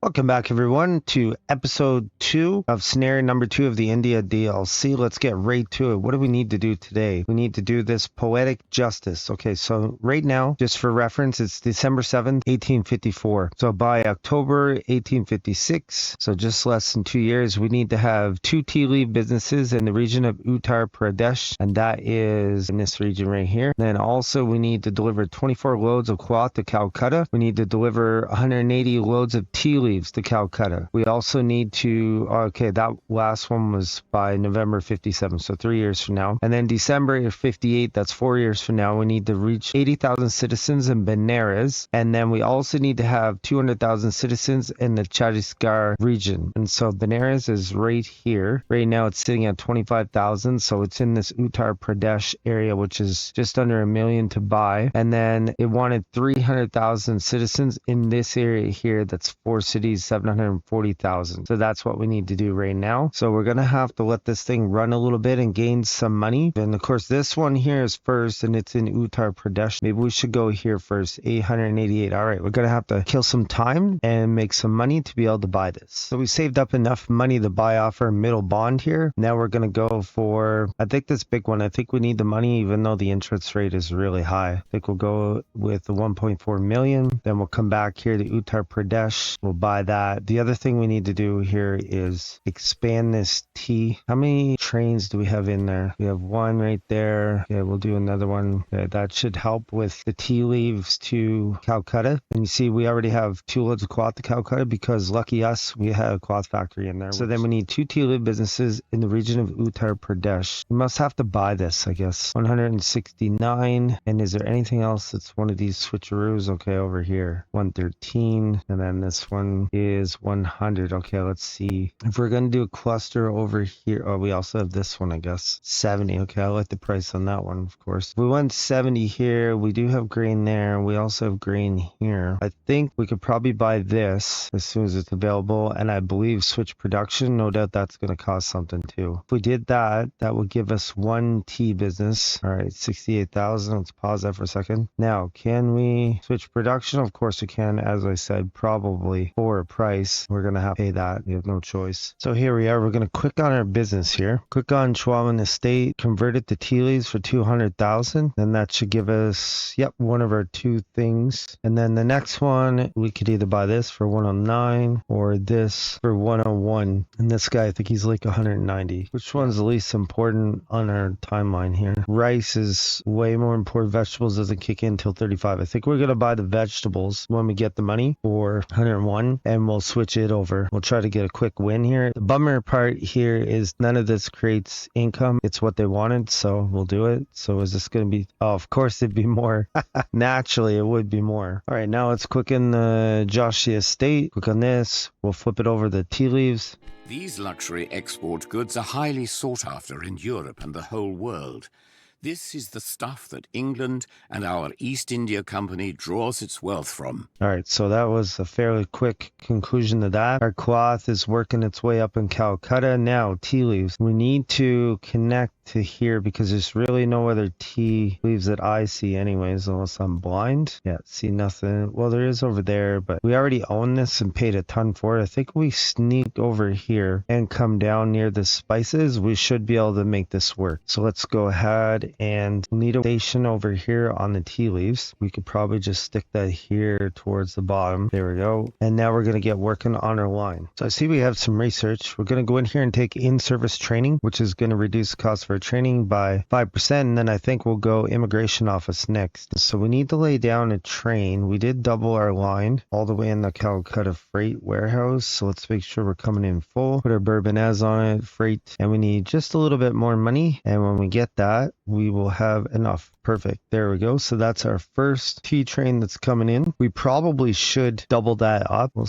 Welcome back, everyone, to episode 2 of scenario number 2 of the India DLC. Let's get right to it. What do we need to do today? We need to do this poetic justice. Okay, so right now, just for reference, it's December 7th, 1854. So by October 1856, so just less than 2 years, we need to have 2 tea leaf businesses in the region of Uttar Pradesh, and that is in this region right here. Then also we need to deliver 24 loads of cloth to Calcutta. We need to deliver 180 loads of tea leaves to Calcutta. We also need to, okay, that last one was by November 57, so 3 years from now. And then December 58, that's 4 years from now, we need to reach 80,000 citizens in Benares. And then we also need to have 200,000 citizens in the Chattisgarh region. And so Benares is right here. Right now it's sitting at 25,000, so it's in this Uttar Pradesh area, which is just under 1 million to buy. And then it wanted 300,000 citizens in this area here. That's 4 cities, 740,000. So that's what we need to do right now. So we're going to have to let this thing run a little bit and gain some money. And of course, this one here is first and it's in Uttar Pradesh. Maybe we should go here first, 888. All right, we're going to have to kill some time and make some money to be able to buy this. So we saved up enough money to buy off our middle bond here. Now we're going to go for, I think this big one. I think we need the money even though the interest rate is really high. I think we'll go with the 1.4 million. Then we'll come back here to Uttar Pradesh. We'll buy that. The other thing we need to do here is expand this tea. How many trains do we have in there? We have one right there. Okay, we'll do another one. Okay, that should help with the tea leaves to Calcutta. And you see, we already have 2 loads of cloth to Calcutta because lucky us, we had a cloth factory in there. So then we need 2 tea leaf businesses in the region of Uttar Pradesh. We must have to buy this, I guess. 169. And is there anything else that's one of these switcheroos? Okay, over here. 113. And then this one is 100. Okay, let's see. If we're going to do a cluster over here, oh, we also have this one, I guess. 70. Okay, I like the price on that one, of course. If we went 70 here, we do have grain there. We also have grain here. I think we could probably buy this as soon as it's available. And I believe switch production. No doubt that's going to cost something too. If we did that, that would give us 1 tea business. All right, 68,000. Let's pause that for a second. Now, can we switch production? Of course we can. As I said, probably for a price. We're going to have to pay that. We have no choice. So here we are. We're going to click on our business here. Click on Schwaben Estate. Convert it to tea leaves for 200,000. Then that should give us, yep, one of our 2 things. And then the next one, we could either buy this for 109 or this for 101. And this guy, I think he's like 190. Which one's the least important on our timeline here? Rice is way more important. Vegetables doesn't kick in until 35. I think we're going to buy the vegetables when we get the money for 101 and we'll switch it over. We'll try to get a quick win here. The bummer part here is none of this creates income. It's what they wanted, so we'll do it. So is this going to be, oh, of course it'd be more. Naturally, it would be more. All right, now let's click in the Joshi Estate. Click on this. We'll flip it over the tea leaves. These luxury export goods are highly sought after in Europe and the whole world. This is the stuff that England and our East India Company draws its wealth from. All right, so that was a fairly quick conclusion to that. Our cloth is working its way up in Calcutta. Now, tea leaves. We need to connect to here because there's really no other tea leaves that I see anyways, unless I'm blind. Yeah, see nothing. Well, there is over there, but we already own this and paid a ton for it. I think we sneak over here and come down near the spices. We should be able to make this work. So let's go ahead and need a station over here on the tea leaves. We could probably just stick that here towards the bottom. There we go. And now we're going to get working on our line. So I see we have some research. We're going to go in here and take in-service training, which is going to reduce the cost of our training by 5%. And then I think we'll go immigration office next. So we need to lay down a train. We did double our line all the way in the Calcutta freight warehouse. So let's make sure we're coming in full. Put our Benares on it, freight, and we need just a little bit more money. And when we get that, we will have enough. Perfect. There we go. So that's our first tea train that's coming in. We probably should double that up. We'll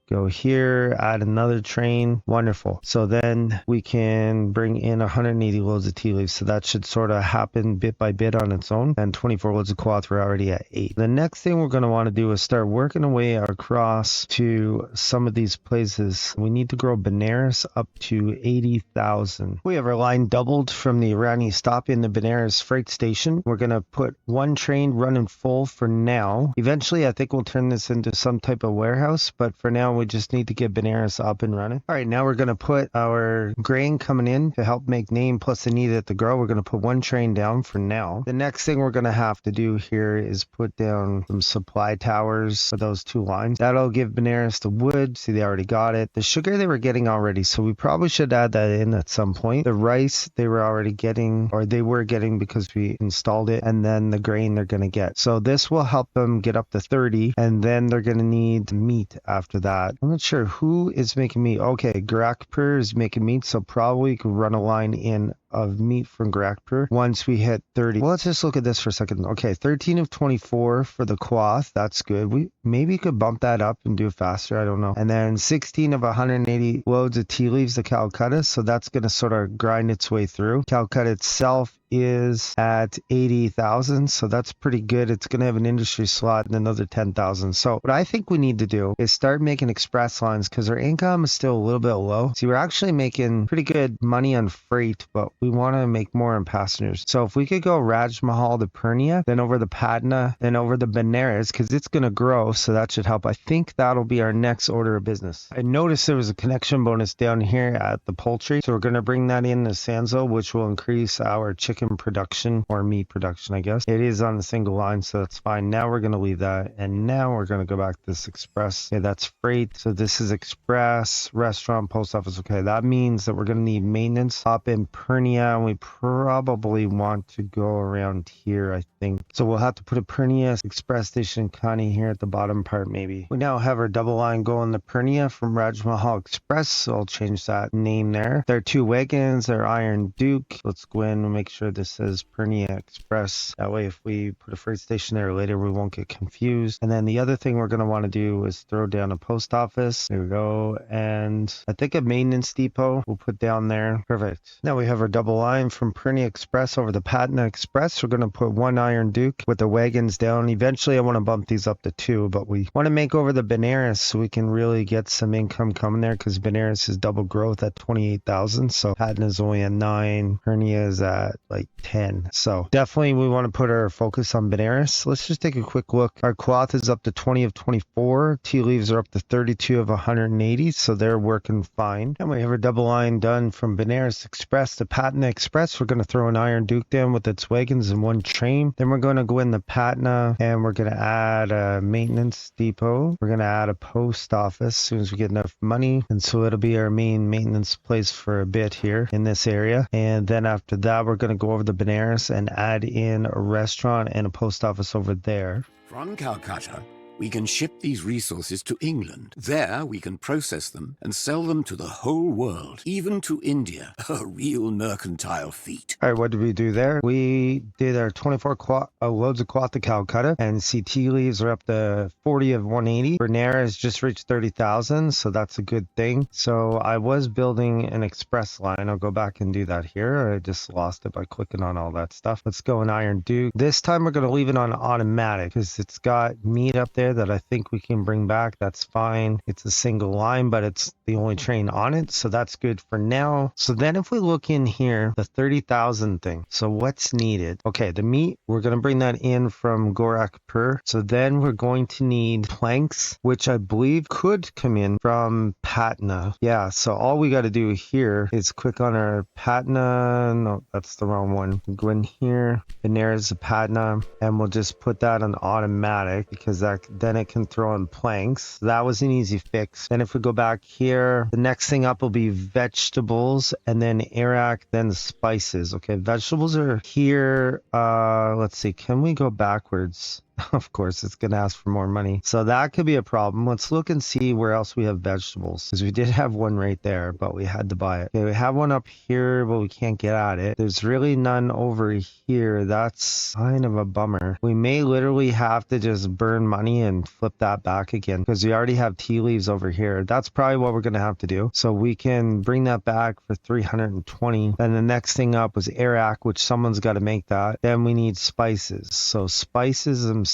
go here, add another train. Wonderful. So then we can bring in 180 loads of tea leaves. So that should sort of happen bit by bit on its own. And 24 loads of cloth, we're already at 8. The next thing we're going to want to do is start working our way across to some of these places. We need to grow Benares up to 80,000. We have our line doubled from the Irani stop in the Benares freight station. We're going to put one train running full for now. Eventually, I think we'll turn this into some type of warehouse, but for now, now we just need to get Benares up and running. All right, now we're going to put our grain coming in to help make name, plus they need it to grow. We're going to put one train down for now. The next thing we're going to have to do here is put down some supply towers for those two lines. That'll give Benares the wood. See, they already got it. The sugar they were getting already, so we probably should add that in at some point. The rice they were already getting, or they were getting because we installed it, and then the grain they're going to get. So this will help them get up to 30, and then they're going to need meat after that. I'm not sure who is making meat. Okay, Gorakhpur is making meat, so probably could run a line in of meat from Gorakhpur once we hit 30. Well, let's just look at this for a second. Okay, 13 of 24 for the Quath. That's good. We maybe could bump that up and do it faster. I don't know. And then 16 of 180 loads of tea leaves to Calcutta. So that's going to sort of grind its way through. Calcutta itself is at 80,000, so that's pretty good. It's going to have an industry slot and another 10,000. So what I think we need to do is start making express lines because our income is still a little bit low. See, we're actually making pretty good money on freight, but we want to make more on passengers. So if we could go Raj Mahal to Purnia, then over the Patna, then over the Benares, because it's going to grow, so that should help. I think that'll be our next order of business. I noticed there was a connection bonus down here at the poultry, so we're going to bring that in to Sanzo, which will increase our chicken production, or meat production, I guess. It is on the single line, so that's fine. Now we're going to leave that, and now we're going to go back to this express. Okay, that's freight. So this is express, restaurant, post office. Okay, that means that we're going to need maintenance up in Purnia, and we probably want to go around here, I think. So we'll have to put a Purnia express station kind of here at the bottom part, maybe. We now have our double line going to Purnia from Raj Mahal Express, so I'll change that name there. There are two wagons, they're Iron Duke. Let's go in and make sure this says Purnia Express. That way, if we put a freight station there later, we won't get confused. And then the other thing we're going to want to do is throw down a post office. There we go. And I think a maintenance depot we'll put down there. Perfect. Now we have our double line from Purnia Express over the Patna Express. We're going to put one Iron Duke with the wagons down. Eventually, I want to bump these up to 2, but we want to make over the Benares so we can really get some income coming there because Benares is double growth at 28,000. So Patna is only at 9. Purnia is at like 10. So definitely we want to put our focus on Benares. Let's just take a quick look. Our cloth is up to 20 of 24. Tea leaves are up to 32 of 180. So they're working fine. And we have our double line done from Benares Express to Patna Express. We're going to throw an Iron Duke down with its wagons in one train. Then we're going to go in the Patna and we're going to add a maintenance depot. We're going to add a post office as soon as we get enough money. And so it'll be our main maintenance place for a bit here in this area. And then after that, we're going to go over the Benares and add in a restaurant and a post office over there. From Calcutta, we can ship these resources to England. There, we can process them and sell them to the whole world, even to India. A real mercantile feat. All right, what did we do there? We did our 24 loads of cloth to Calcutta, and see tea leaves are up to 40 of 180. Benares just reached 30,000, so that's a good thing. So I was building an express line. I'll go back and do that here. I just lost it by clicking on all that stuff. Let's go in Iron Duke. This time we're going to leave it on automatic because it's got meat up there that I think we can bring back. That's fine. It's a single line, but it's the only train on it, so that's good for now. So then if we look in here, the 30,000 thing, so what's needed? Okay, the meat, we're going to bring that in from Gorakhpur. So then we're going to need planks, which I believe could come in from Patna. Yeah, so all we got to do here is click on our Patna. No, that's the wrong one. Go in here, and there's the Patna, and we'll just put that on automatic because then it can throw in planks. That was an easy fix. Then if we go back here, the next thing up will be vegetables, and then Iraq, then spices. Okay, vegetables are here. Let's see, can we go backwards? Of course, it's going to ask for more money. So that could be a problem. Let's look and see where else we have vegetables. Because we did have one right there, but we had to buy it. Okay, we have one up here, but we can't get at it. There's really none over here. That's kind of a bummer. We may literally have to just burn money and flip that back again. Because we already have tea leaves over here. That's probably what we're going to have to do. So we can bring that back for 320. And the next thing up was Iraq, which someone's got to make that. Then we need spices. So spices themselves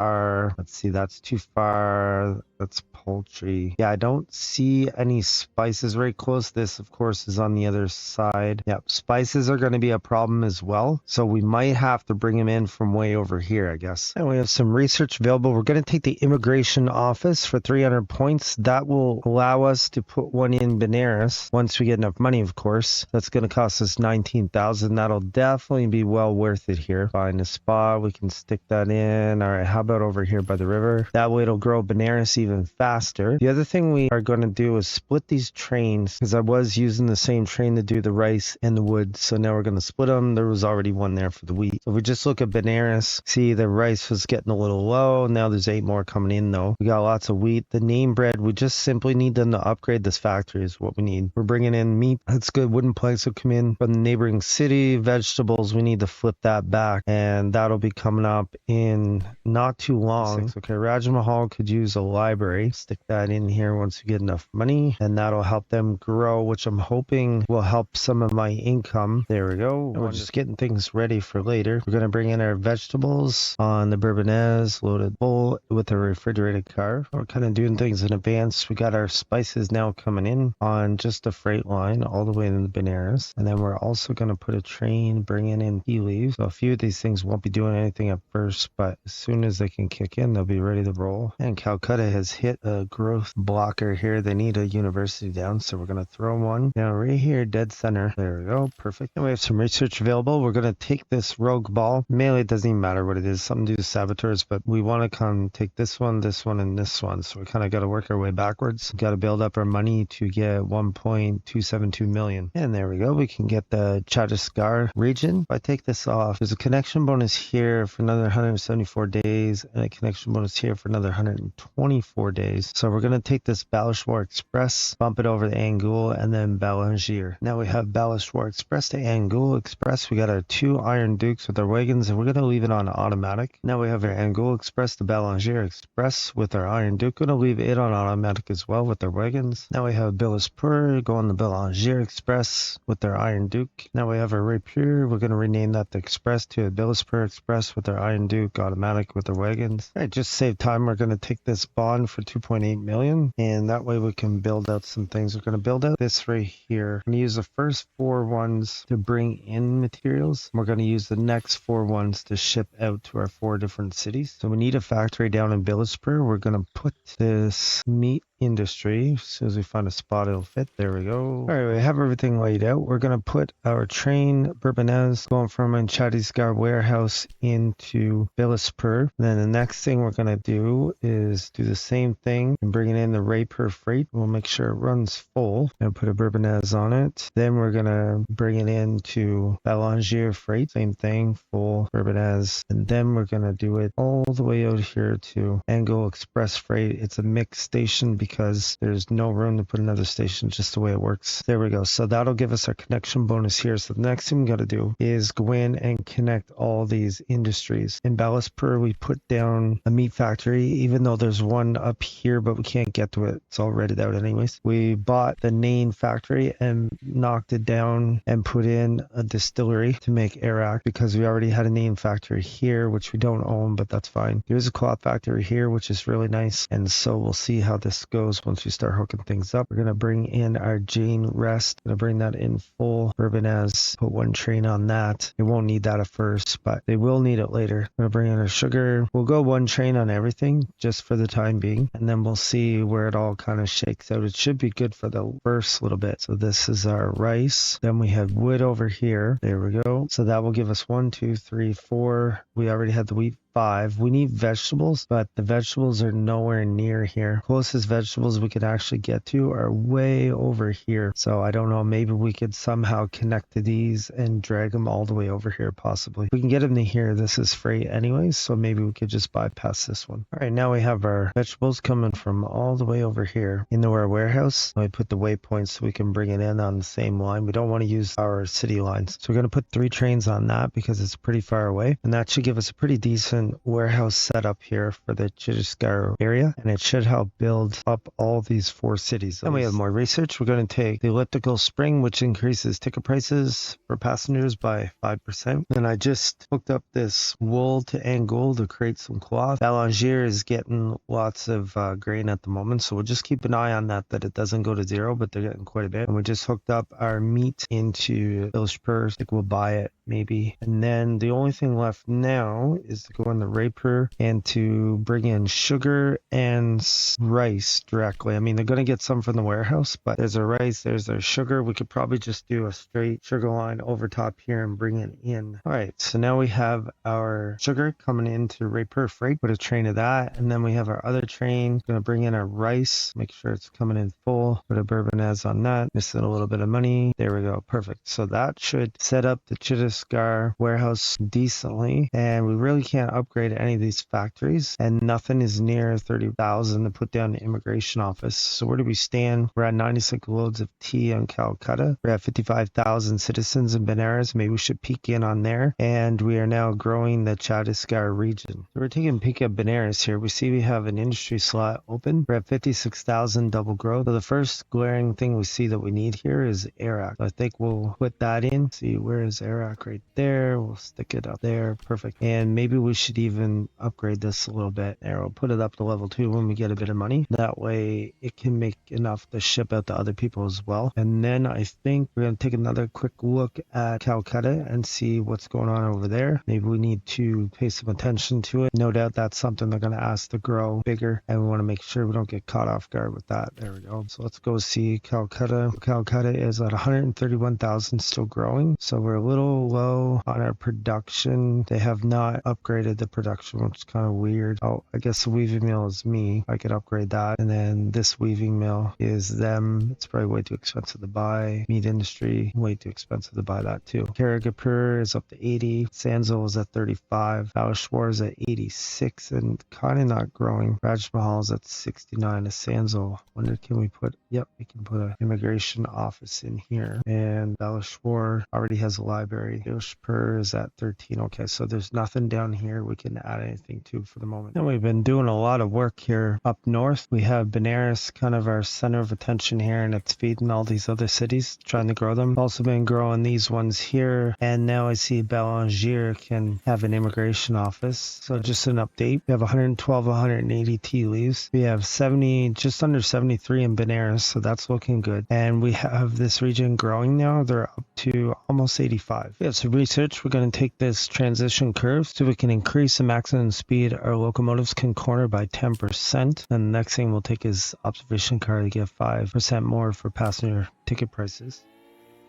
are, let's see, that's too far. That's poultry. Yeah, I don't see any spices very close. This, of course, is on the other side. Yep, spices are going to be a problem as well. So we might have to bring them in from way over here, I guess. And we have some research available. We're going to take the immigration office for 300 points. That will allow us to put one in Benares once we get enough money, of course. That's going to cost us 19,000. That'll definitely be well worth it here. Find a spot. We can stick that in. All right, how about over here by the river? That way it'll grow Benares even faster. The other thing we are going to do is split these trains, because I was using the same train to do the rice and the wood. So now we're going to split them. There was already one there for the wheat. So if we just look at Benares, see the rice was getting a little low. Now there's 8 more coming in though. We got lots of wheat. The name bread, we just simply need them to upgrade this factory is what we need. We're bringing in meat. That's good. Wooden planks will come in from the neighboring city. Vegetables, we need to flip that back, and that'll be coming up in not too long. Okay, Raj Mahal could use a library. Stick that in here once we get enough money, and that'll help them grow, which I'm hoping will help some of my income. There we go. We're just getting things ready for later. We're going to bring in our vegetables on the Bourbonnais, loaded bowl with a refrigerated car. We're kind of doing things in advance. We got our spices now coming in on just a freight line all the way in the Benares. And then we're also going to put a train bringing in tea leaves. So a few of these things won't be doing anything at first, but as soon as they can kick in, they'll be ready to roll. And Calcutta has hit a growth blocker here. They need a university down, so we're going to throw one now right here, dead center. There we go. Perfect. And we have some research available. We're going to take this rogue ball. Mainly, it doesn't even matter what it is. Something to do with saboteurs, but we want to come take this one, and this one. So we kind of got to work our way backwards. Got to build up our money to get 1.272 million. And there we go. We can get the Chattisgarh region. If I take this off, there's a connection bonus here for another 174 days and a connection bonus here for another 124 days. So we're going to take this Balashwar Express, bump it over to Angul, and then Balangir. Now we have Balashwar Express to Angul Express. We got our 2 Iron Dukes with our wagons, and we're going to leave it on automatic. Now we have our Angul Express to Balangir Express with our Iron Duke. Going to leave it on automatic as well with our wagons. Now we have Bilaspur going to Balangir Express with their Iron Duke. Now we have our Rapier. We're going to rename that the Express to a Bilaspur Express with our Iron Duke automatic with their wagons. All right, just save time. We're going to take this bond for 2.8 million, and that way we can build out some things. We're going to build out this right here. I'm going to use the first 4 ones to bring in materials. We're going to use the next 4 ones to ship out to our 4 different cities. So we need a factory down in Bilaspur. We're going to put this meat industry. As soon as we find a spot, it'll fit. There we go. All right, we have everything laid out. We're going to put our train Bourbonnais going from a Chattisgarh warehouse into Bilaspur. Then the next thing we're going to do is do the same thing and bring it in the Rapier freight. We'll make sure it runs full and put a Bourbonnais on it. Then we're going to bring it into Balangir freight. Same thing, full Bourbonnais. And then we're going to do it all the way out here to Angul Express freight. It's a mixed station because there's no room to put another station, just the way it works. There we go. So that'll give us our connection bonus here. So the next thing we got to do is go in and connect all these industries. In Bilaspur, we put down a meat factory, even though there's one up here, but we can't get to it. It's all redded out anyways. We bought the Nain factory and knocked it down and put in a distillery to make Arak because we already had a Nain factory here, which we don't own, but that's fine. There's a cloth factory here, which is really nice. And so we'll see how this goes once we start hooking things up. We're going to bring in our Jane Rest. Going to bring that in full Bourbonnais. Put 1 train on that. They won't need that at first, but they will need it later. We're going to bring in our sugar. We'll go 1 train on everything just for the time being, and then we'll see where it all kind of shakes out. It should be good for the first little bit. So this is our rice. Then we have wood over here. There we go. So that will give us 1, 2, 3, 4. We already had the wheat. 5. We need vegetables, but the vegetables are nowhere near here. Closest vegetables we could actually get to are way over here. So I don't know, maybe we could somehow connect to these and drag them all the way over here possibly. We can get them to here. This is free anyways, so maybe we could just bypass this one. All right, now we have our vegetables coming from all the way over here into our warehouse. I put the waypoints so we can bring it in on the same line. We don't want to use our city lines. So we're going to put 3 trains on that because it's pretty far away, and that should give us a pretty decent decent warehouse setup here for the Chattisgarh area, and it should help build up all these 4 cities. Then we have more research. We're going to take the elliptical spring, which increases ticket prices for passengers by 5%. And I just hooked up this wool to Angul to create some cloth. Belanger is getting lots of grain at the moment, so we'll just keep an eye on that it doesn't go to zero, but they're getting quite a bit. And we just hooked up our meat into Ilshpur. I think we'll buy it maybe. And then the only thing left now is to go on the Raper and to bring in sugar and rice directly. I mean, they're going to get some from the warehouse, but there's our rice, there's our sugar. We could probably just do a straight sugar line over top here and bring it in. All right, so now we have our sugar coming into Raper Freight. Put a train of that, and then we have our other train. Going to bring in our rice, make sure it's coming in full. Put a Bourbonnais on that. Missing a little bit of money. There we go. Perfect. So that should set up the Chattisgarh warehouse decently, and we really can't upgrade any of these factories, and nothing is near 30,000 to put down the immigration office. So where do we stand? We're at 96 loads of tea on Calcutta. We're at 55,000 citizens in Benares. Maybe we should peek in on there. And we are now growing the Chattisgarh region. So we're taking a peek at Benares here. We see we have an industry slot open. We're at 56,000 double growth. So the first glaring thing we see that we need here is Iraq. So I think we'll put that in. See, where is Iraq? Right there. We'll stick it up there. Perfect. And maybe we should even upgrade this a little bit. There, we'll put it up to level 2 when we get a bit of money. That way it can make enough to ship out to other people as well. And then I think we're going to take another quick look at Calcutta and see what's going on over there. Maybe we need to pay some attention to it. No doubt that's something they're going to ask to grow bigger, and we want to make sure we don't get caught off guard with that. There we go. So let's go see Calcutta. Calcutta is at 131,000, still growing. So we're a little low on our production. They have not upgraded the production, which is kind of weird. Oh, I guess the weaving mill is me. I could upgrade that. And then this weaving mill is them. It's probably way too expensive to buy. Meat industry, way too expensive to buy that too. Karagapur is up to 80. Sanzil is at 35. Balashwar is at 86 and kind of not growing. Raj Mahal is at 69. A Sanzil. Wonder, can we put, yep, we can put an immigration office in here. And Balashwar already has a library. Ilshpur is at 13. Okay, so there's nothing down here we can add anything to for the moment. And we've been doing a lot of work here up north. We have Benares, kind of our center of attention here, and it's feeding all these other cities, trying to grow them. Also been growing these ones here, and now I see Belanger can have an immigration office. So just an update. We have 112, 180 tea leaves. We have 70, just under 73 in Benares, so that's looking good. And we have this region growing now. They're up to almost 85. We have some research. We're going to take this transition curve so we can increase the maximum speed our locomotives can corner by 10%. And the next thing we'll take is observation car to get 5% more for passenger ticket prices.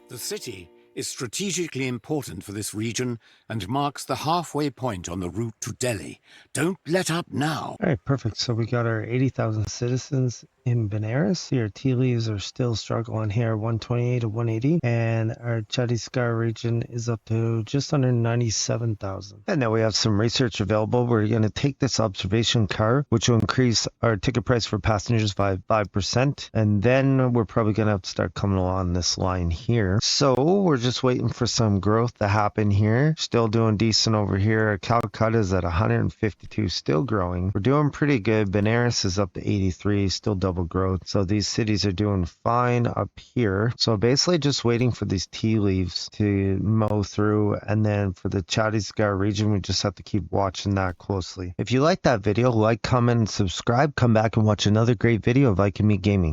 The city is strategically important for this region and marks the halfway point on the route to Delhi. Don't let up now. All right, perfect. So we got our 80,000 citizens in Benares. Your tea leaves are still struggling here, 128 to 180. And our Chattisgarh region is up to just under 97,000. And now we have some research available. We're going to take this observation car, which will increase our ticket price for passengers by 5%. And then we're probably going to have to start coming along this line here. So we're just waiting for some growth to happen here. Still doing decent over here. Calcutta is at 152, still growing. We're doing pretty good. Benares is up to 83, still double growth. So these cities are doing fine up here. So basically just waiting for these tea leaves to mow through. And then for the Chattisgarh region, we just have to keep watching that closely. If you like that video, like, comment, and subscribe. Come back and watch another great video of I Can Meet Gaming.